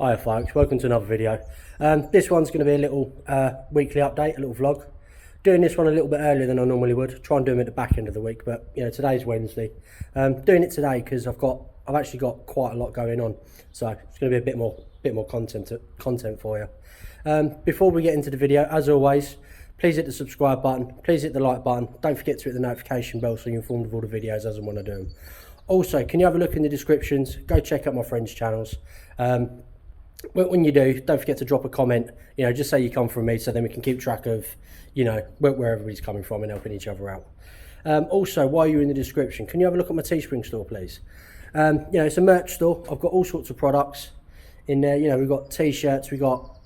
Hi folks, welcome to another video. This one's going to be a little weekly update, a little vlog. Doing this one a little bit earlier than I normally would. Try and do them at the back end of the week, but you know, today's Wednesday. Doing it today because I've actually got quite a lot going on, so it's going to be a bit more content for you. Before we get into the video, as always, please hit the subscribe button, please hit the like button. Don't forget to hit the notification bell so you're informed of all the videos as and when I do them. Also, can you have a look in the descriptions? Go check out my friends' channels. When you do, don't forget to drop a comment, you know, just say you come from me so then we can keep track of, you know, where everybody's coming from and helping each other out. Also, while you're in the description, can you have a look at my Teespring store, please? You know, it's a merch store. I've got all sorts of products in there. You know, we've got t-shirts, we've got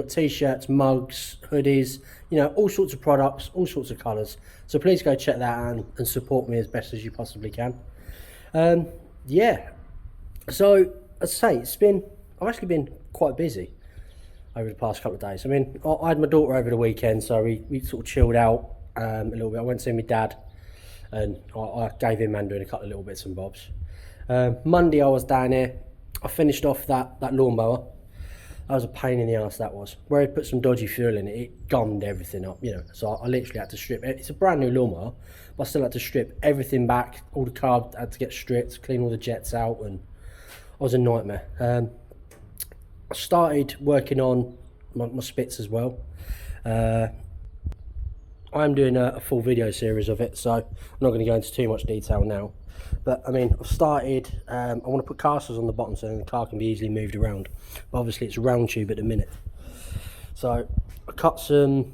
t-shirts, mugs, hoodies, you know, all sorts of products, all sorts of colours. So please go check that out and support me as best as you possibly can. Yeah, so as I say, I've actually been quite busy over the past couple of days. I mean, I had my daughter over the weekend, so we sort of chilled out a little bit. I went to see my dad, and I gave him doing a couple of little bits and bobs. Monday I was down here. I finished off that lawnmower. That was a pain in the ass, that was. Where I put some dodgy fuel in it, it gummed everything up, you know. So I literally had to strip it. It's a brand new lawnmower, but I still had to strip everything back. All the carb had to get stripped, clean all the jets out, and it was a nightmare. I started working on my spits as well. I am doing a full video series of it, so I'm not going to go into too much detail now. But I mean, I've started, I want to put casters on the bottom so the car can be easily moved around. But obviously it's round tube at the minute. So I cut some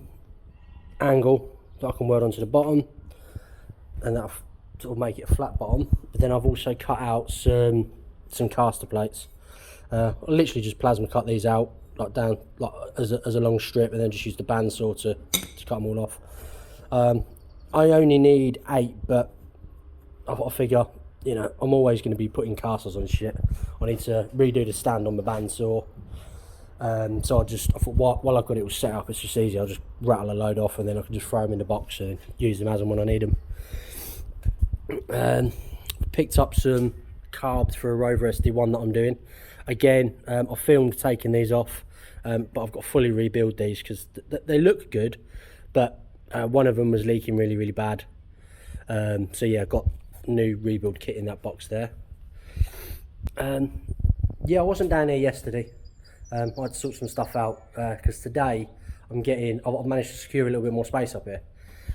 angle that I can weld onto the bottom, and that'll sort of make it a flat bottom. But then I've also cut out some caster plates. I literally just plasma cut these out down as a long strip, and then just use the bandsaw to cut them all off. I only need 8, but I figure, you know, I'm always going to be putting casters on shit. I need to redo the stand on the bandsaw. So I thought while I've got it all set up, it's just easy. I'll just rattle a load off, and then I can just throw them in the box and use them as and when I need them. Picked up some carbs for a Rover SD1 that I'm doing. Again, I filmed taking these off, but I've got to fully rebuild these because they look good, but one of them was leaking really bad. So yeah, I've got new rebuild kit in that box there. Yeah, I wasn't down here yesterday. I had to sort some stuff out because today I've managed to secure a little bit more space up here.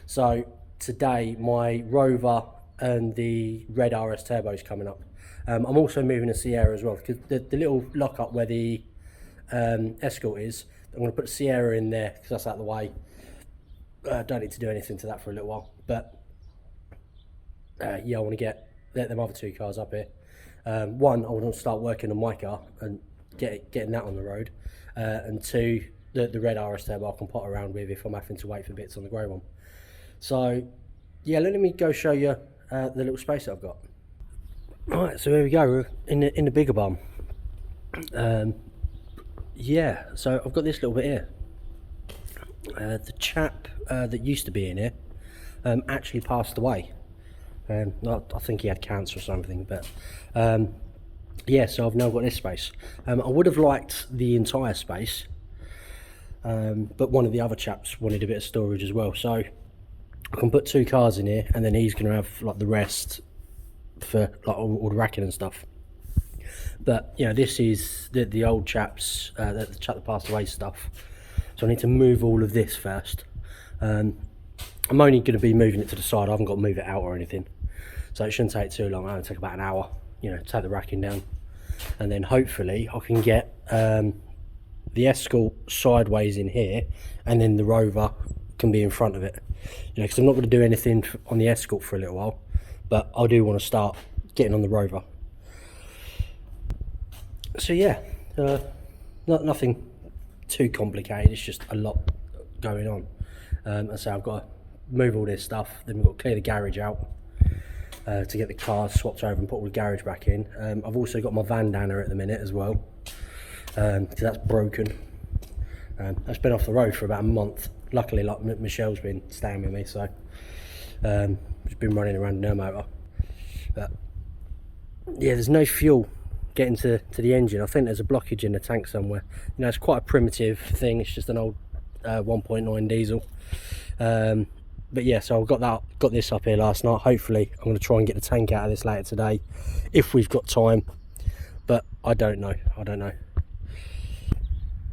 So today my Rover and the red RS Turbo is coming up. I'm also moving a Sierra as well, because the little lockup where the Escort is, I'm going to put Sierra in there because that's out of the way. Don't need to do anything to that for a little while, but yeah, I want to get them other 2 cars up here. One, I want to start working on my car and getting that on the road, and 2, the red RS Turbo I can pot around with if I'm having to wait for bits on the grey one. So yeah, let me go show you the little space that I've got. Right, so here we go. We're in the bigger bum. Yeah, so I've got this little bit here. The chap that used to be in here actually passed away. I think he had cancer or something, but yeah, so I've now got this space. I would have liked the entire space, but one of the other chaps wanted a bit of storage as well, so I can put 2 cars in here, and then he's going to have like the rest for like all the racking and stuff. But you know, this is the old chaps, the chap that passed away stuff, so I need to move all of this first. I'm only going to be moving it to the side. I haven't got to move it out or anything, so it shouldn't take too long. It'll take about an hour, you know, take the racking down, and then hopefully I can get the Escort sideways in here, and then the Rover can be in front of it, you know, because I'm not going to do anything on the Escort for a little while, but I do want to start getting on the Rover. So yeah, nothing too complicated, it's just a lot going on. And so I've got to move all this stuff, then we've got to clear the garage out to get the car swapped over and put all the garage back in. I've also got my van down there at the minute as well, because that's broken. That's been off the road for about a month. Luckily, like Michel's been staying with me, so just been running around in her motor. But yeah, there's no fuel getting to the engine. I think there's a blockage in the tank somewhere. You know, it's quite a primitive thing. It's just an old 1.9 diesel. But yeah, so I got this up here last night. Hopefully I'm going to try and get the tank out of this later today if we've got time, but I don't know.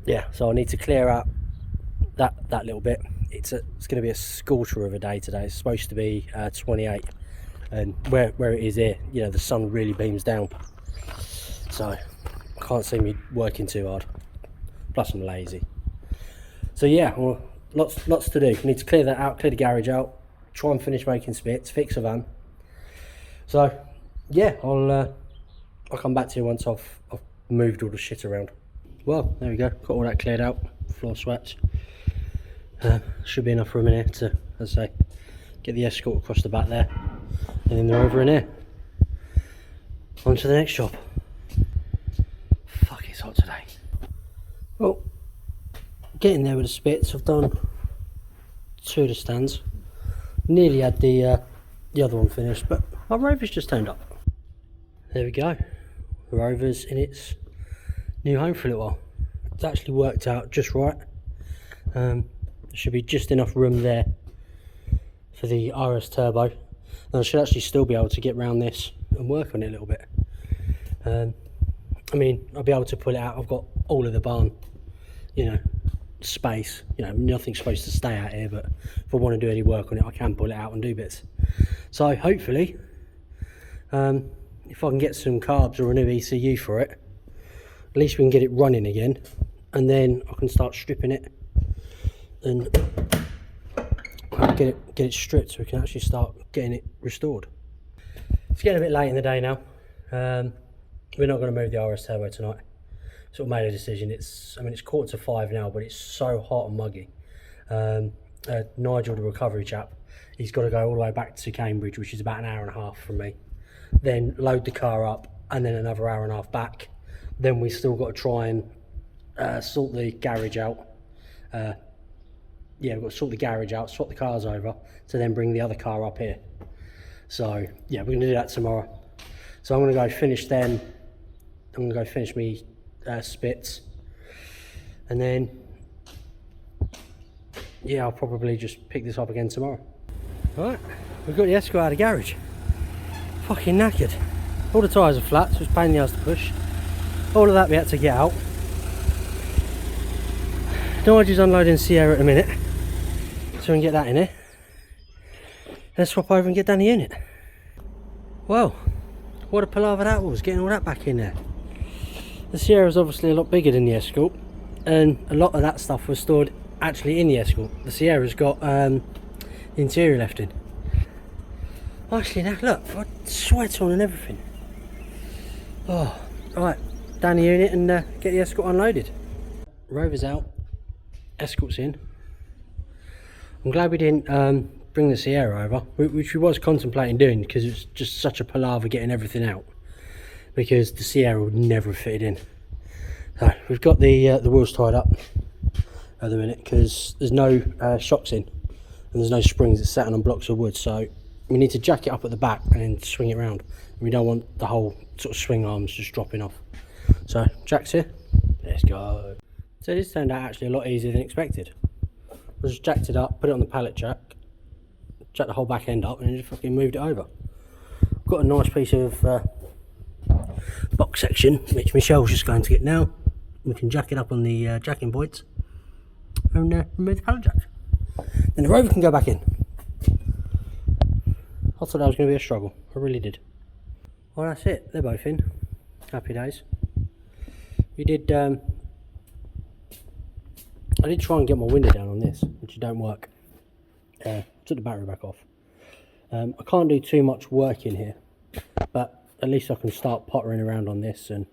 Yeah, so I need to clear out that little bit. It's going to be a scorcher of a day today. It's supposed to be 28, and where it is here, you know, the sun really beams down, so I can't see me working too hard, plus I'm lazy. So yeah, well, lots to do. Need to clear that out, clear the garage out, try and finish making spits, fix a van. So yeah, I'll come back to you once I've moved all the shit around. Well, there we go, got all that cleared out, floor swept. Should be enough room in here to, as I say, get the escort across the back there, and then they're over in here. On to the next job. Fuck, it's hot today. Well, getting there with the spits. I've done 2 of the stands. Nearly had the other one finished, but my rover's just turned up. There we go. The rover's in its new home for a little while. It's actually worked out just right. There should be just enough room there for the RS turbo, and I should actually still be able to get around this and work on it a little bit. I mean, I'll be able to pull it out. I've got all of the barn, you know, space. You know, nothing's supposed to stay out here, but if I want to do any work on it, I can pull it out and do bits. So hopefully, if I can get some carbs or a new ECU for it, at least we can get it running again, and then I can start stripping it and get it stripped so we can actually start getting it restored. It's getting a bit late in the day now. We're not going to move the RS turbo tonight. Sort of made a decision. I mean, it's 4:45 now, but it's so hot and muggy. Nigel, the recovery chap, he's got to go all the way back to Cambridge, which is about an hour and a half from me, then load the car up, and then another hour and a half back. Then we still got to try and sort the garage out. Yeah, we've got to sort the garage out, swap the cars over, to then bring the other car up here. So yeah, we're going to do that tomorrow. So I'm going to go finish them. I'm going to go finish me spits, and then yeah, I'll probably just pick this up again tomorrow. Alright, we've got the escort out of the garage. Fucking knackered. All the tyres are flat, so it's a pain in the ass to push. All of that we had to get out. Nigel's unloading Sierra at the minute, so we can get that in here. Let's swap over and get down the unit. Well, what a palaver that was, getting all that back in there. The Sierra is obviously a lot bigger than the Escort, and a lot of that stuff was stored actually in the Escort. The Sierra's got the interior left in. Actually, now look, I've got sweat on and everything. Oh, right, down the unit and get the Escort unloaded. Rover's out, Escort's in. I'm glad we didn't bring the Sierra over, which we was contemplating doing, because it's just such a palaver getting everything out, because the Sierra would never have fitted in. So we've got the wheels tied up at the minute because there's no shocks in and there's no springs. It's sat on blocks of wood, so we need to jack it up at the back and then swing it around. We don't want the whole sort of swing arms just dropping off. So jack's here, let's go. So this turned out actually a lot easier than expected. I just jacked it up, put it on the pallet jack, jacked the whole back end up, and then just fucking moved it over. Got a nice piece of box section which Michelle's just going to get now. We can jack it up on the jacking points and remove the pallet jack. Then the Rover can go back in. I thought that was going to be a struggle, I really did. Well, that's it, they're both in. Happy days. We did I did try and get my window down on this, which don't work. Took the battery back off. I can't do too much work in here, but at least I can start pottering around on this and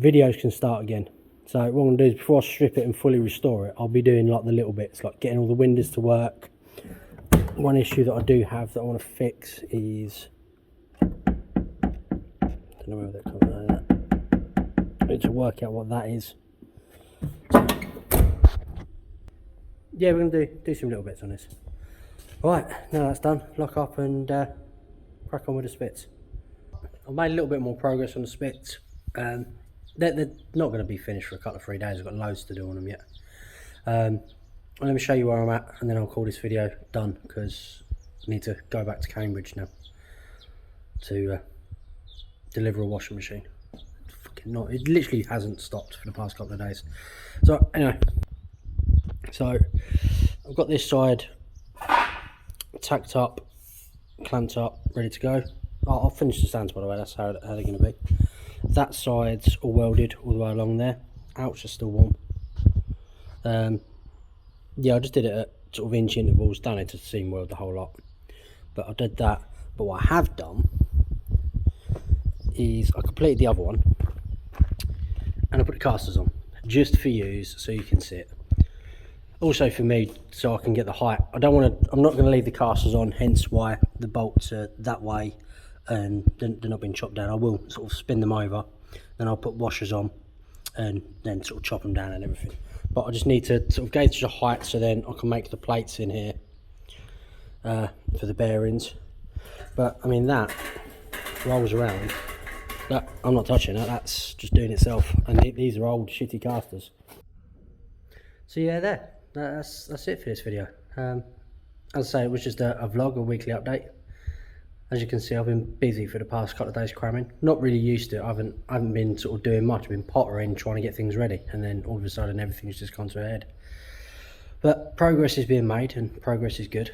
videos can start again. So what I'm going to do is, before I strip it and fully restore it, I'll be doing like the little bits, like getting all the windows to work. One issue that I do have that I want to fix is, I don't know where that comes out of that. I need to work out what that is. Yeah, we're going to do some little bits on this. Right, now that's done, lock up and crack on with the spits. I've made a little bit more progress on the spits. They're not going to be finished for a couple of 3 days. I've got loads to do on them yet. Let me show you where I'm at, and then I'll call this video done, because I need to go back to Cambridge now to deliver a washing machine. Fucking not, it literally hasn't stopped for the past couple of days. So anyway, so I've got this side tacked up, clamped up, ready to go. I'll finish the stands, by the way. That's how they're going to be. That side's all welded all the way along there. Ouch, are still warm. Yeah, I just did it at sort of inch intervals. Don't need to seam weld the whole lot, but I did that. But what I have done is I completed the other one, and I put the casters on just for use, so you can see it. Also for me, so I can get the height. I'm not going to leave the casters on, hence why the bolts are that way and they're not being chopped down. I will sort of spin them over, then I'll put washers on and then sort of chop them down and everything. But I just need to sort of gauge the height, so then I can make the plates in here for the bearings. But I mean, that rolls around. That I'm not touching that. That's just doing itself. And these are old shitty casters. So yeah, that's it for this video. As I say, it was just a vlog, a weekly update. As you can see, I've been busy for the past couple of days cramming. Not really used to it. I haven't been sort of doing much. I've been pottering, trying to get things ready, and then all of a sudden everything's just gone to a head. But progress is being made, and progress is good.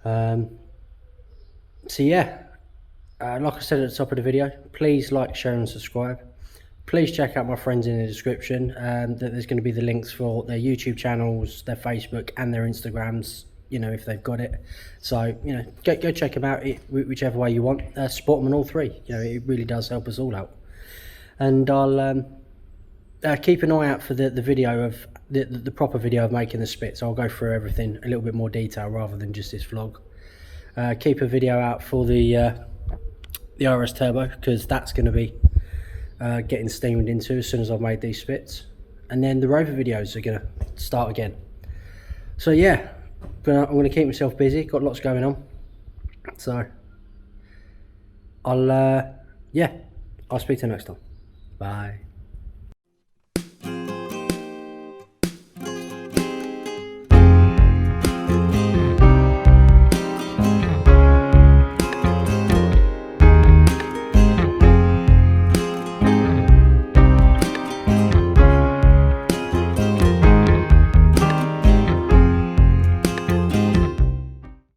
So yeah, like I said at the top of the video, please like, share and subscribe. Please check out my friends in the description. There's going to be the links for their YouTube channels, their Facebook and their Instagrams, you know, if they've got it. So, you know, go check them out, whichever way you want. Support them on all three. You know, it really does help us all out. And I'll keep an eye out for the video of the proper video of making the spits. I'll go through everything a little bit more detail rather than just this vlog. Keep a video out for the RS Turbo, because that's going to be getting steamed into as soon as I've made these spits. And then the rover videos are going to start again. So yeah, I'm going to keep myself busy, got lots going on. So I'll speak to you next time. Bye.